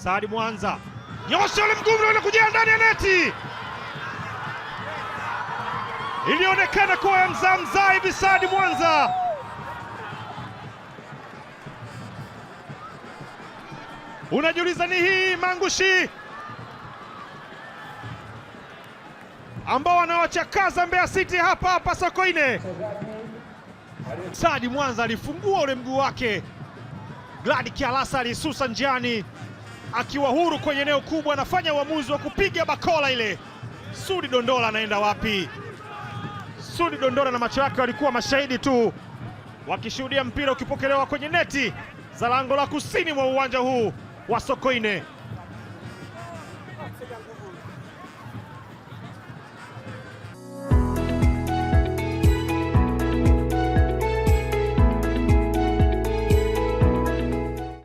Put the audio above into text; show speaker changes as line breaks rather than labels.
Saadi Mwanza, nyosha ule mguu ule kujia ndani ya neti. Ilionekana kuwa ya mzaa hivi Saadi Mwanza. Unajiuliza ni hii maangushi ambao wanawachakaza Mbeya City hapa Sokoine. Saadi Mwanza alifungua ule mguu wake, Gladi Kialasa alisusa njiani akiwa huru kwenye eneo kubwa, anafanya uamuzi wa kupiga bakola ile. Sudi Dondola anaenda wapi? Sudi Dondola na macho yake walikuwa mashahidi tu wakishuhudia mpira ukipokelewa kwenye neti za lango la kusini mwa uwanja huu wa Sokoine.